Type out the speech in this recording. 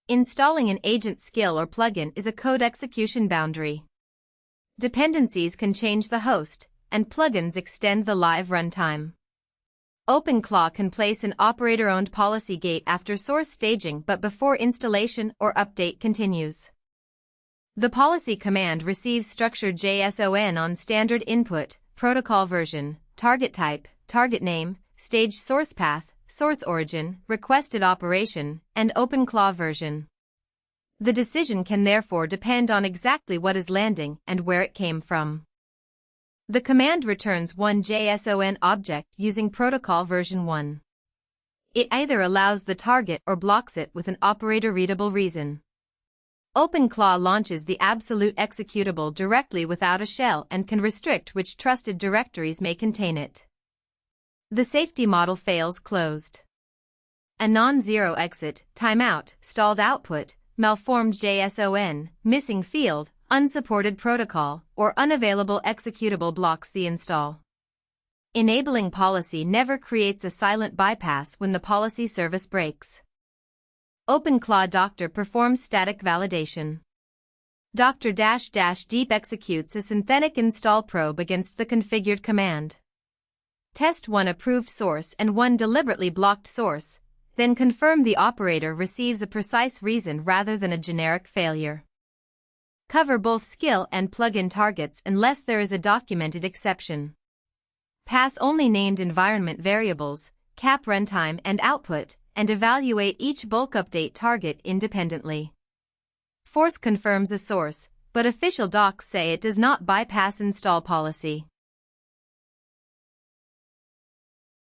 Installing an agent skill or plugin is a code execution boundary. Dependencies can change the host, and plugins extend the live runtime. OpenClaw can place an operator-owned policy gate after source staging but before installation or update continues. The policy command receives structured JSON on standard input, protocol version, target type, target name, stage source path, source origin, requested operation, and OpenClaw version. The decision can therefore depend on exactly what is landing and where it came from. The command returns one JSON object using protocol version 1. It either allows the target or blocks it with an operator-readable reason. OpenClaw launches the absolute executable directly without a shell and can restrict which trusted directories may contain it. The safety model fails closed. A non-zero exit, timeout, stalled output, malformed JSON, missing field, unsupported protocol, or unavailable executable blocks the install. Enabling policy never creates a silent bypass when the policy service breaks. OpenClaw Doctor performs static validation. Doctor-deep executes a synthetic install probe against the configured command. Test one approved source and one deliberately blocked source, then confirm the operator receives a precise reason rather than a generic failure. Cover both skill and plugin targets unless there is a documented exception. Pass only named environment variables, cap runtime and output, and evaluate each bulk update target independently. Force confirms a source, but official docs say it does not bypass install policy.